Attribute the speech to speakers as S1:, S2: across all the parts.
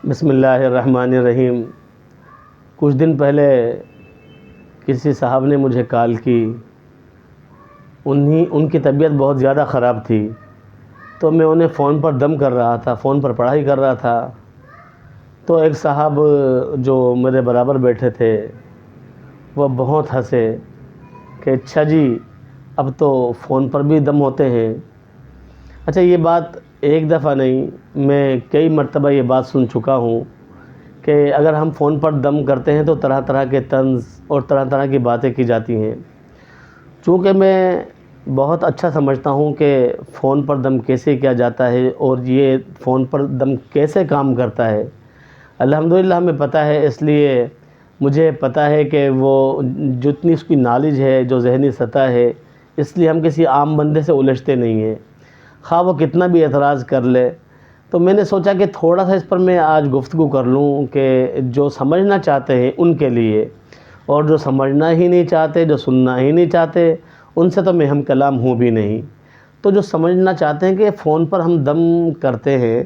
S1: بسم اللہ الرحمن الرحیم۔ کچھ دن پہلے کسی صاحب نے مجھے کال کی، ان کی طبیعت بہت زیادہ خراب تھی، تو میں انہیں فون پر دم کر رہا تھا، فون پر پڑھائی کر رہا تھا۔ تو ایک صاحب جو میرے برابر بیٹھے تھے وہ بہت ہنسے کہ اچھا جی اب تو فون پر بھی دم ہوتے ہیں۔ اچھا، یہ بات ایک دفعہ نہیں، میں کئی مرتبہ یہ بات سن چکا ہوں کہ اگر ہم فون پر دم کرتے ہیں تو طرح طرح کے طنز اور طرح طرح کی باتیں کی جاتی ہیں۔ چونکہ میں بہت اچھا سمجھتا ہوں کہ فون پر دم کیسے کیا جاتا ہے اور یہ فون پر دم کیسے کام کرتا ہے، الحمدللہ ہمیں پتہ ہے، اس لیے مجھے پتہ ہے کہ وہ جتنی اس کی نالج ہے، جو ذہنی سطح ہے، اس لیے ہم کسی عام بندے سے الجھتے نہیں ہیں، خواہ وہ کتنا بھی اعتراض کر لے۔ تو میں نے سوچا کہ تھوڑا سا اس پر میں آج گفتگو کر لوں کہ جو سمجھنا چاہتے ہیں ان کے لیے، اور جو سمجھنا ہی نہیں چاہتے، جو سننا ہی نہیں چاہتے، ان سے تو میں ہم کلام ہوں بھی نہیں۔ تو جو سمجھنا چاہتے ہیں کہ فون پر ہم دم کرتے ہیں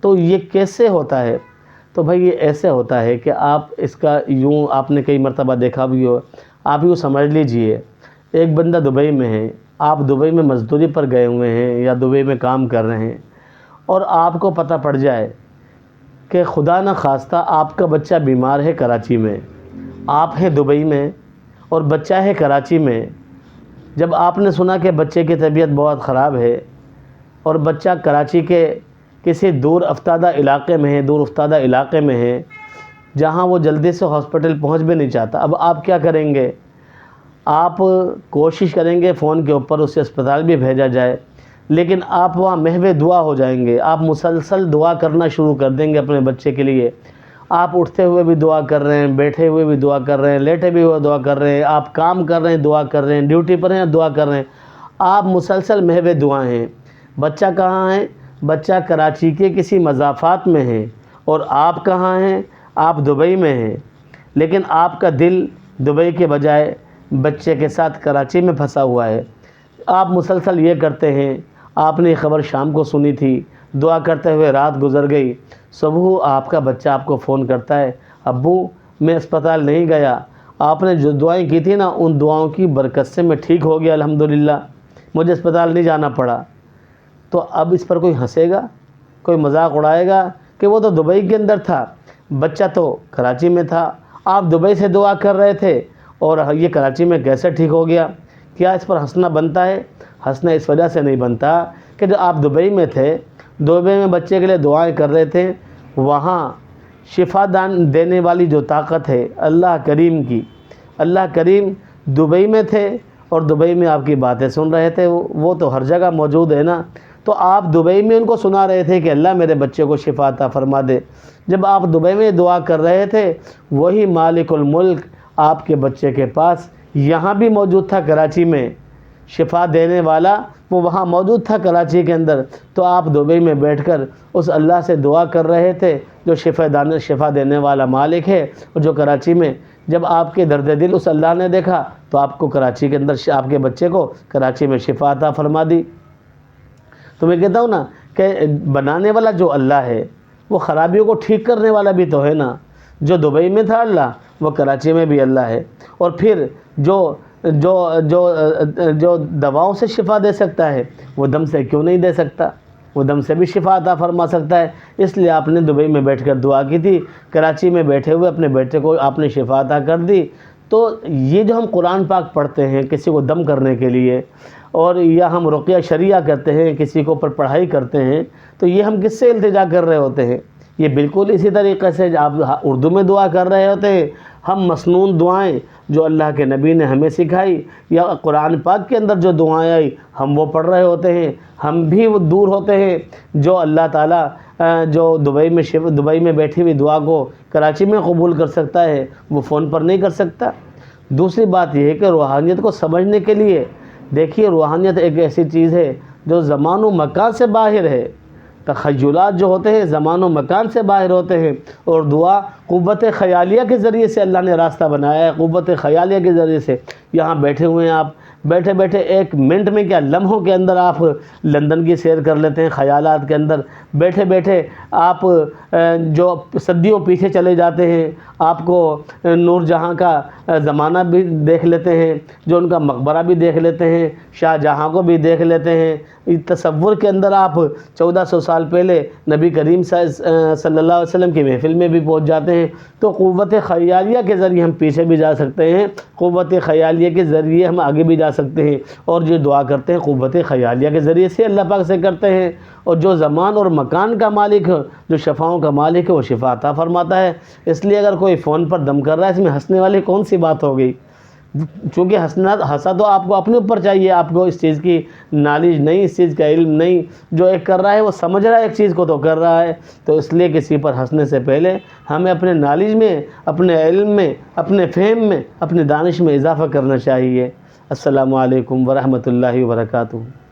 S1: تو یہ کیسے ہوتا ہے، تو بھائی یہ ایسے ہوتا ہے کہ آپ اس کا یوں، آپ نے کئی مرتبہ دیکھا بھی ہو، آپ یوں سمجھ لیجئے ایک بندہ دبئی میں ہے، آپ دبئی میں مزدوری پر گئے ہوئے ہیں یا دبئی میں کام کر رہے ہیں، اور آپ کو پتہ پڑ جائے کہ خدا نہ خواستہ آپ کا بچہ بیمار ہے کراچی میں، آپ ہیں دبئی میں اور بچہ ہے کراچی میں۔ جب آپ نے سنا کہ بچے کی طبیعت بہت خراب ہے اور بچہ کراچی کے کسی دور افتادہ علاقے میں ہے، دور افتادہ علاقے میں ہے جہاں وہ جلدی سے ہاسپٹل پہنچ بھی نہیں چاہتا، اب آپ کیا کریں گے؟ آپ کوشش کریں گے فون کے اوپر اسے اسپتال بھی بھیجا جائے، لیکن آپ وہاں محو دعا ہو جائیں گے، آپ مسلسل دعا کرنا شروع کر دیں گے اپنے بچے کے لیے۔ آپ اٹھتے ہوئے بھی دعا کر رہے ہیں، بیٹھے ہوئے بھی دعا کر رہے ہیں، لیٹے بھی ہوئے دعا کر رہے ہیں، آپ کام کر رہے ہیں دعا کر رہے ہیں، ڈیوٹی پر ہیں دعا کر رہے ہیں، آپ مسلسل محو دعا ہیں۔ بچہ کہاں ہے؟ بچہ کراچی کے کسی مضافات میں ہے، اور آپ کہاں ہیں؟ آپ دبئی میں ہیں، لیکن آپ کا دل دبئی کے بجائے بچے کے ساتھ کراچی میں پھنسا ہوا ہے۔ آپ مسلسل یہ کرتے ہیں، آپ نے یہ خبر شام کو سنی تھی، دعا کرتے ہوئے رات گزر گئی، صبح آپ کا بچہ آپ کو فون کرتا ہے، ابو میں اسپتال نہیں گیا، آپ نے جو دعائیں کی تھی نا ان دعاؤں کی برکت سے میں ٹھیک ہو گیا الحمدللہ، مجھے اسپتال نہیں جانا پڑا۔ تو اب اس پر کوئی ہنسے گا، کوئی مذاق اڑائے گا کہ وہ تو دبئی کے اندر تھا، بچہ تو کراچی میں تھا، آپ دبئی سے دعا کر رہے تھے اور یہ کراچی میں کیسے ٹھیک ہو گیا؟ کیا اس پر ہنسنا بنتا ہے؟ ہنسنا اس وجہ سے نہیں بنتا کہ جو آپ دبئی میں تھے، دبئی میں بچے کے لیے دعائیں کر رہے تھے، وہاں شفا دینے والی جو طاقت ہے اللہ کریم کی، اللہ کریم دبئی میں تھے اور دبئی میں آپ کی باتیں سن رہے تھے، وہ تو ہر جگہ موجود ہے نا۔ تو آپ دبئی میں ان کو سنا رہے تھے کہ اللہ میرے بچے کو شفا عطا فرما دے۔ جب آپ دبئی میں دعا کر رہے تھے، وہی مالک الملک آپ کے بچے کے پاس یہاں بھی موجود تھا کراچی میں، شفا دینے والا وہ وہاں موجود تھا کراچی کے اندر، تو آپ دبئی میں بیٹھ کر اس اللہ سے دعا کر رہے تھے جو شفا دینے والا مالک ہے، اور جو کراچی میں، جب آپ کے درد دل اس اللہ نے دیکھا تو آپ کو کراچی کے اندر، آپ کے بچے کو کراچی میں شفا عطا فرما دی۔ تو میں کہتا ہوں نا کہ بنانے والا جو اللہ ہے وہ خرابیوں کو ٹھیک کرنے والا بھی تو ہے نا، جو دبئی میں تھا اللہ وہ کراچی میں بھی اللہ ہے، اور پھر جو جو جو جو دواؤں سے شفا دے سکتا ہے وہ دم سے کیوں نہیں دے سکتا؟ وہ دم سے بھی شفا عطا فرما سکتا ہے، اس لیے آپ نے دبئی میں بیٹھ کر دعا کی تھی، کراچی میں بیٹھے ہوئے اپنے بیٹے کو آپ نے شفا عطا کر دی۔ تو یہ جو ہم قرآن پاک پڑھتے ہیں کسی کو دم کرنے کے لیے، اور یا ہم رقیہ شریعہ کرتے ہیں کسی کو اوپر پڑھائی کرتے ہیں، تو یہ ہم کس سے التجا کر رہے ہوتے ہیں؟ یہ بالکل اسی طریقے سے آپ اردو میں دعا کر رہے ہوتے ہیں، ہم مسنون دعائیں جو اللہ کے نبی نے ہمیں سکھائی یا قرآن پاک کے اندر جو دعائیں آئی ہم وہ پڑھ رہے ہوتے ہیں، ہم بھی وہ دور ہوتے ہیں جو اللہ تعالیٰ جو دبئی میں بیٹھی ہوئی دعا کو کراچی میں قبول کر سکتا ہے وہ فون پر نہیں کر سکتا۔ دوسری بات یہ ہے کہ روحانیت کو سمجھنے کے لیے، دیکھیے روحانیت ایک ایسی چیز ہے جو زمان و مکان سے باہر ہے، تخیلات جو ہوتے ہیں زمان و مکان سے باہر ہوتے ہیں، اور دعا قوت خیالیہ کے ذریعے سے اللہ نے راستہ بنایا ہے، قوت خیالیہ کے ذریعے سے۔ یہاں بیٹھے ہوئے ہیں آپ، بیٹھے بیٹھے ایک منٹ میں کیا لمحوں کے اندر آپ لندن کی سیر کر لیتے ہیں خیالات کے اندر. بیٹھے بیٹھے آپ جو صدیوں پیچھے چلے جاتے ہیں, آپ کو نور جہاں کا زمانہ بھی دیکھ لیتے ہیں, جو ان کا مقبرہ بھی دیکھ لیتے ہیں, شاہ جہاں کو بھی دیکھ لیتے ہیں. تصور کے اندر آپ 1400 سال پہلے نبی کریم صلی اللہ علیہ وسلم کی محفل میں بھی پہنچ جاتے ہیں. تو قوت خیالیہ کے ذریعے ہم پیچھے بھی جا سکتے ہیں, قوت خیالیہ کے ذریعے ہم آگے بھی جا سکتے ہیں, اور جو دعا کرتے ہیں قوت خیالیہ کے ذریعے سے اللہ پاک سے کرتے ہیں. اور جو زمان اور مکان کا مالک ہے, جو شفاؤں کا مالک ہے, وہ شفا عطا فرماتا ہے. اس لیے اگر کوئی فون پر دم کر رہا ہے, اس میں ہنسنے والی کون سی بات ہو گئی؟ چونکہ ہنسا تو آپ کو اپنے اوپر چاہیے, آپ کو اس چیز کی نالج نہیں, اس چیز کا علم نہیں. جو ایک کر رہا ہے وہ سمجھ رہا ہے ایک چیز کو تو کر رہا ہے. تو اس لیے کسی پر ہنسنے سے پہلے ہمیں اپنے نالج میں, اپنے علم میں, اپنے فہم میں, اپنے دانش میں اضافہ کرنا چاہیے. السلام علیکم ورحمۃ اللہ وبرکاتہ.